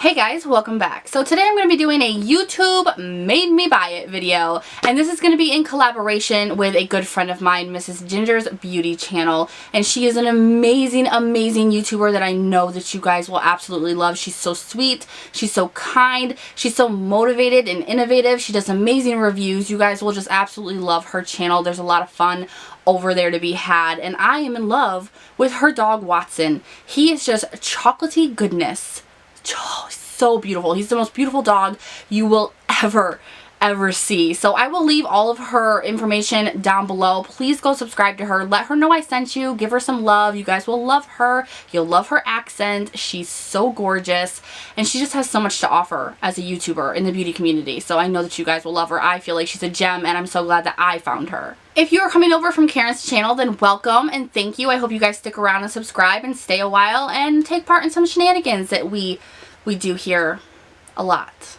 Hey guys, welcome back. So today I'm going to be doing a YouTube made me buy it video, and this is going to be in collaboration with a good friend of mine, Mrs.Gingers Beauty Channel, and she is an amazing YouTuber that I know that you guys will absolutely love. She's so sweet, she's so kind, she's so motivated and innovative. She does amazing reviews. You guys will just absolutely love her channel. There's a lot of fun over there to be had, and I am in love with her dog Watson. He is just chocolatey goodness. Oh, so beautiful. He's the most beautiful dog you will ever see. So I will leave all of her information down below. Please go subscribe to her. Let her know I sent you. Give her some love. You guys will love her. You'll love her accent. She's so gorgeous, and she just has so much to offer as a YouTuber in the beauty community. So I know that you guys will love her. I feel like she's a gem, and I'm so glad that I found her. If you are coming over from Karen's channel, then welcome and thank you. I hope you guys stick around and subscribe and stay a while and take part in some shenanigans that we do here a lot.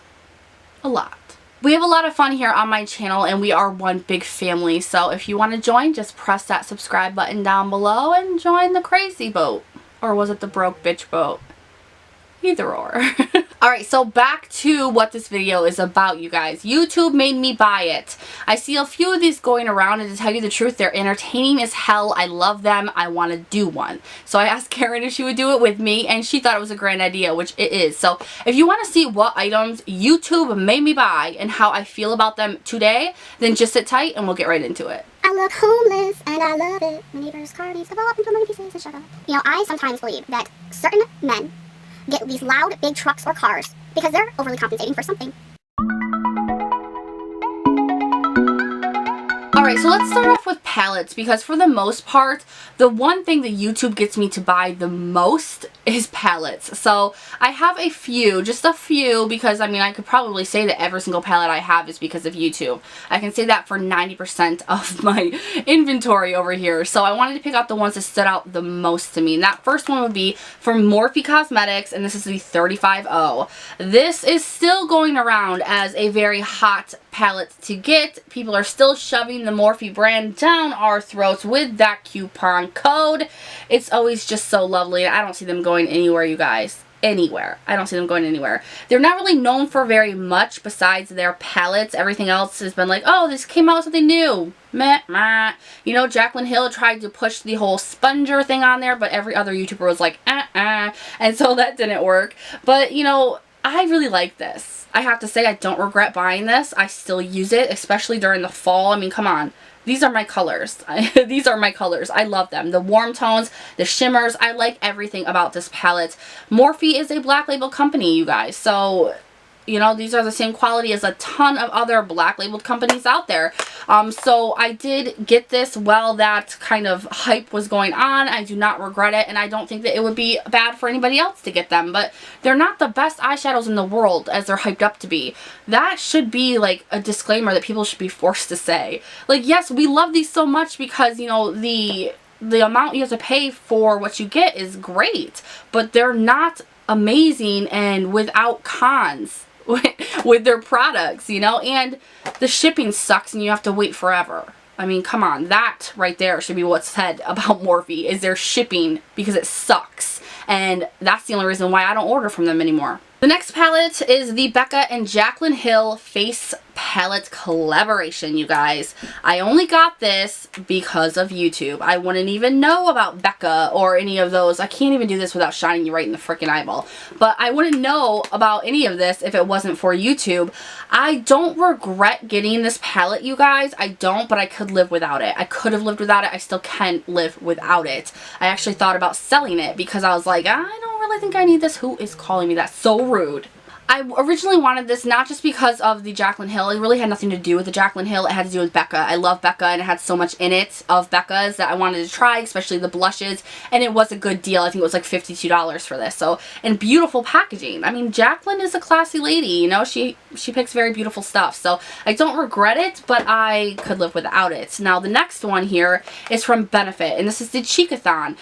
We have a lot of fun here on my channel, and we are one big family. So if you want to join, just press that subscribe button down below and join the crazy boat. Or was it the broke bitch boat? Either or. Alright, so back to what this video is about, you guys. YouTube made me buy it. I see a few of these going around, and to tell you the truth, they're entertaining as hell. I love them. I want to do one. So I asked Karen if she would do it with me, and she thought it was a grand idea, which it is. So if you want to see what items YouTube made me buy and how I feel about them today, then just sit tight and we'll get right into it. I look homeless and I love it. My neighbor's car needs to blow up into a million pieces and shut up. You know, I sometimes believe that certain men get these loud, big trucks or cars because they're overly compensating for something. Alright, so let's start off with palettes, because for the most part, the one thing that YouTube gets me to buy the most is palettes. So I have a few, just a few, because I mean I could probably say that every single palette I have is because of YouTube. I can say that for 90% of my inventory over here. So I wanted to pick out the ones that stood out the most to me. And that first one would be from Morphe Cosmetics, and this is the 35O. This is still going around as a very hot palette to get. People are still shoving the Morphe brand down our throats with that coupon code. It's always just so lovely, and I don't see them going anywhere, you guys. Anywhere. I don't see them going anywhere. They're not really known for very much besides their palettes. Everything else has been like, oh, this came out with something new. Meh, meh. You know, Jaclyn Hill tried to push the whole sponger thing on there, but every other YouTuber was like, and so that didn't work. But, you know, I really like this. I have to say, I don't regret buying this. I still use it, especially during the fall. I mean, come on. These are my colors. These are my colors. I love them. The warm tones, the shimmers. I like everything about this palette. Morphe is a black label company, you guys. So, you know, these are the same quality as a ton of other black labeled companies out there. So I did get this while that kind of hype was going on. I do not regret it, and I don't think that it would be bad for anybody else to get them. But they're not the best eyeshadows in the world as they're hyped up to be. That should be like a disclaimer that people should be forced to say. Like, yes, we love these so much because, you know, the amount you have to pay for what you get is great, but they're not amazing and without cons with their products, you know, and the shipping sucks and you have to wait forever. I mean, come on, that right there should be what's said about Morphe, is their shipping, because it sucks, and that's the only reason why I don't order from them anymore. The next palette is the Becca and Jaclyn Hill Face Palette collaboration, you guys. I only got this because of YouTube. I wouldn't even know about Becca or any of those. I can't even do this without shining you right in the freaking eyeball. But I wouldn't know about any of this if it wasn't for YouTube. I don't regret getting this palette, you guys. I don't, but I could live without it. I could have lived without it. I still can live without it. I actually thought about selling it because I was like, I don't really think I need this. Who is calling me that? So rude. I originally wanted this not just because of the Jaclyn Hill. It really had nothing to do with the Jaclyn Hill. It had to do with Becca. I love Becca, and it had so much in it of Becca's that I wanted to try, especially the blushes, and it was a good deal. I think it was like $52 for this. So, and beautiful packaging. I mean, Jaclyn is a classy lady, you know. She picks very beautiful stuff. So I don't regret it, but I could live without it. Now, the next one here is from Benefit, and this is the Cheekathon.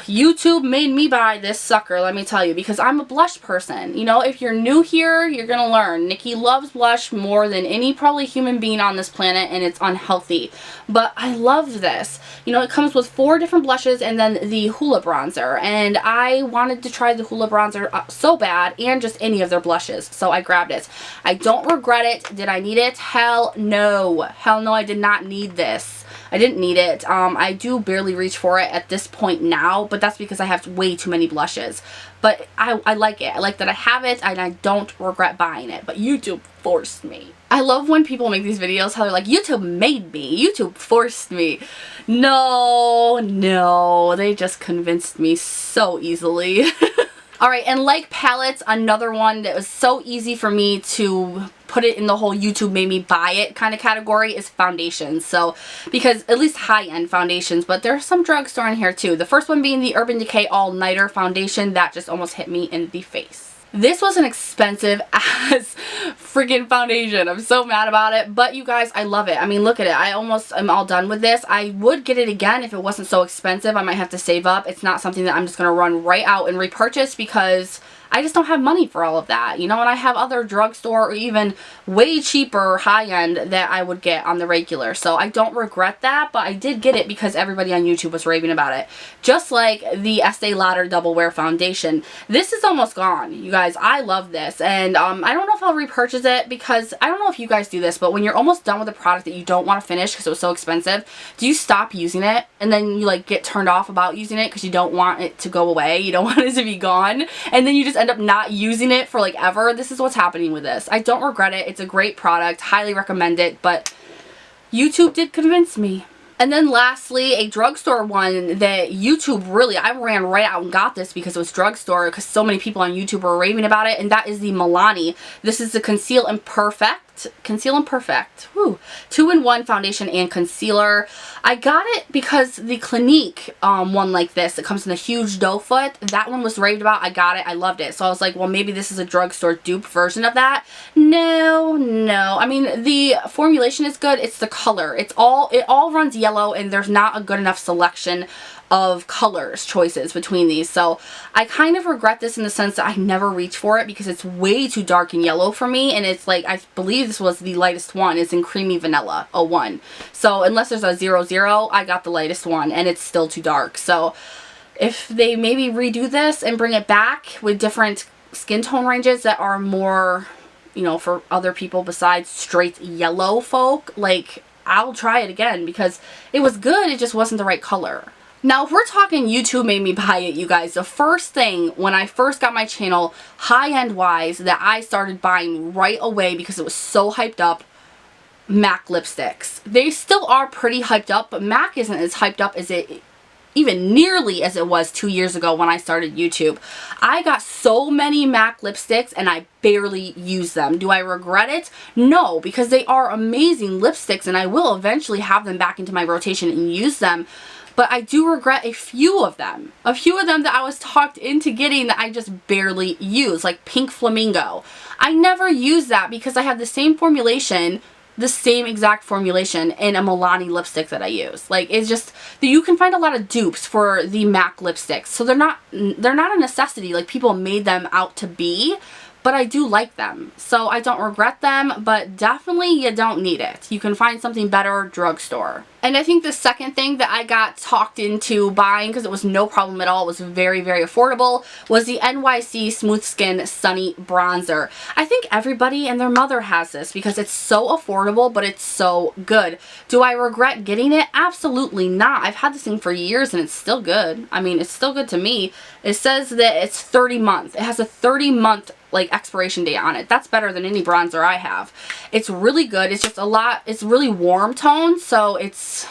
YouTube made me buy this sucker, let me tell you, because I'm a blush person. You know, if you're new here, you're gonna learn. Niki loves blush more than any probably human being on this planet, and it's unhealthy. But I love this. You know, it comes with 4 different blushes and then the Hoola bronzer. And I wanted to try the Hoola bronzer so bad, and just any of their blushes. So I grabbed it. I don't regret it. Did I need it? Hell no. Hell no, I did not need this. I didn't need it. I do barely reach for it at this point now, but that's because I have way too many blushes. But I like it. I like that I have it, and I don't regret buying it. But YouTube forced me. I love when people make these videos how they're like, YouTube made me. YouTube forced me. No, no. They just convinced me so easily. Alright, and like palettes, another one that was so easy for me to put it in the whole YouTube made me buy it kind of category is foundations. So, because at least high-end foundations, but there's some drugstore in here too. The first one being the Urban Decay All Nighter foundation that just almost hit me in the face. This was an expensive ass freaking foundation. I'm so mad about it. But you guys, I love it. I mean, look at it. I almost am all done with this. I would get it again if it wasn't so expensive. I might have to save up. It's not something that I'm just going to run right out and repurchase because I just don't have money for all of that. You know, and I have other drugstore or even way cheaper high-end that I would get on the regular. So I don't regret that, but I did get it because everybody on YouTube was raving about it. Just like the Estee Lauder Double Wear Foundation. This is almost gone, you guys. I love this. And I don't know if I'll repurchase it because I don't know if you guys do this, but when you're almost done with a product that you don't want to finish because it was so expensive, do you stop using it and then you like get turned off about using it because you don't want it to go away? You don't want it to be gone. And then you just end up not using it for like ever. This is what's happening with this. I don't regret it. It's a great product. Highly recommend it, but YouTube did convince me. And then lastly, a drugstore one that YouTube really, I ran right out and got this because it was drugstore because so many people on YouTube were raving about it, and that is the Milani. This is the Conceal and Perfect. Woo. 2-in-1 foundation and concealer. I got it because the Clinique one like this, it comes in a huge doe foot. That one was raved about. I got it. I loved it. So I was like, well, maybe this is a drugstore dupe version of that. No, no. I mean, the formulation is good. It's the color. It all runs yellow, and there's not a good enough selection of colors choices between these. So I kind of regret this in the sense that I never reach for it because it's way too dark and yellow for me, and it's like, I believe this was the lightest one. It's in Creamy Vanilla 01. So unless there's a 00, I got the lightest one, and it's still too dark. So if they maybe redo this and bring it back with different skin tone ranges that are more, you know, for other people besides straight yellow folk, like, I'll try it again because it was good, it just wasn't the right color. Now, if we're talking YouTube made me buy it, you guys, the first thing when I first got my channel, high-end wise, that I started buying right away because it was so hyped up, MAC lipsticks. They still are pretty hyped up, but MAC isn't as hyped up as it, even nearly as it was 2 years ago when I started YouTube. I got so many MAC lipsticks and I barely use them. Do I regret it? No, because they are amazing lipsticks and I will eventually have them back into my rotation and use them. But I do regret a few of them. A few of them that I was talked into getting that I just barely use, like Pink Flamingo. I never use that because I have the same formulation, the same exact formulation in a Milani lipstick that I use. Like, it's just, you can find a lot of dupes for the MAC lipsticks. So they're not a necessity like people made them out to be. But I do like them. So I don't regret them, but definitely you don't need it. You can find something better drugstore. And I think the second thing that I got talked into buying, because it was no problem at all, it was very, very affordable, was the NYC Smooth Skin Sunny Bronzer. I think everybody and their mother has this because it's so affordable, but it's so good. Do I regret getting it? Absolutely not. I've had this thing for years and it's still good. I mean, it's still good to me. It says that it's 30 months. It has a 30-month like expiration date on it. That's better than any bronzer I have. It's really good. It's just it's really warm tone, so it's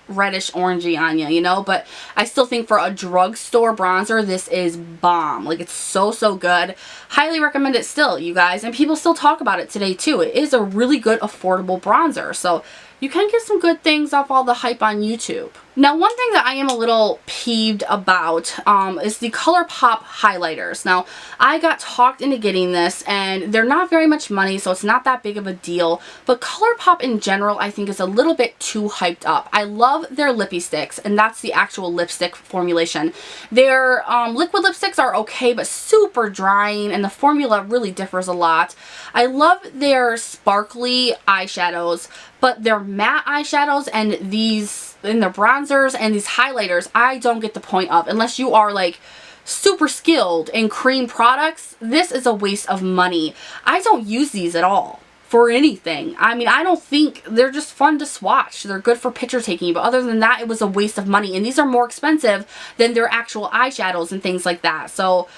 reddish orangey on you, you know, but I still think for a drugstore bronzer, this is bomb. Like, it's so, so good. Highly recommend it still, you guys, and people still talk about it today too. It is a really good affordable bronzer, so you can get some good things off all the hype on YouTube. Now, one thing that I am a little peeved about is the ColourPop highlighters. Now, I got talked into getting this, and they're not very much money, so it's not that big of a deal. But ColourPop in general, I think, is a little bit too hyped up. I love their lippy sticks, and that's the actual lipstick formulation. Their liquid lipsticks are okay, but super drying, and the formula really differs a lot. I love their sparkly eyeshadows, but their matte eyeshadows and these, and their bronzers and these highlighters, I don't get the point of. Unless you are like super skilled in cream products, this is a waste of money. I don't use these at all for anything. I mean, I don't think, they're just fun to swatch. They're good for picture taking, but other than that, it was a waste of money. And these are more expensive than their actual eyeshadows and things like that. So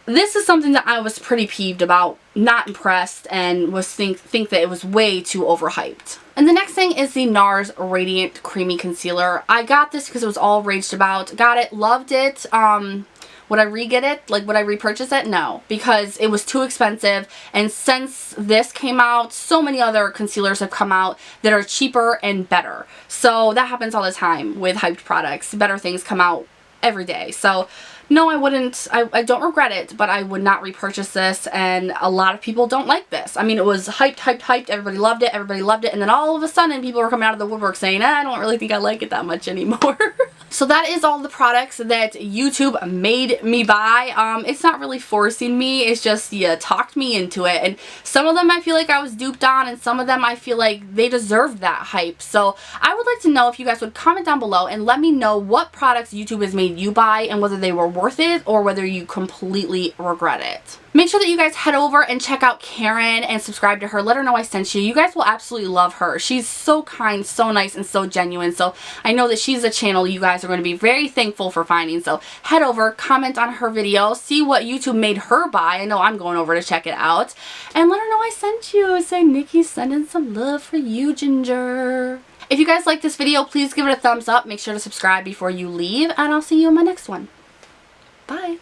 this is something that I was pretty peeved about, not impressed, and was think that it was way too overhyped. And the next thing is the NARS Radiant Creamy Concealer. I got this because it was all raged about. Got it, loved it. Would I re-get it? Like, would I repurchase it? No, because it was too expensive. And since this came out, so many other concealers have come out that are cheaper and better. So that happens all the time with hyped products. Better things come out every day. So no, I wouldn't. I don't regret it, but I would not repurchase this, and a lot of people don't like this. I mean, it was hyped, everybody loved it, and then all of a sudden people were coming out of the woodwork saying, I don't really think I like it that much anymore. So that is all the products that YouTube made me buy. It's not really forcing me, it's just, you talked me into it, and some of them I feel like I was duped on, and some of them I feel like they deserved that hype. So I would like to know if you guys would comment down below and let me know what products YouTube has made you buy, and whether they were worth it or whether you completely regret it. Make sure that you guys head over and check out Karen and subscribe to her. Let her know I sent you. You guys will absolutely love her. She's so kind, so nice, and so genuine. So I know that she's a channel you guys are going to be very thankful for finding. So head over, comment on her video, see what YouTube made her buy. I know I'm going over to check it out. And let her know I sent you. Say, Nikki's sending some love for you, Ginger. If you guys like this video, please give it a thumbs up. Make sure to subscribe before you leave. And I'll see you in my next one. Bye.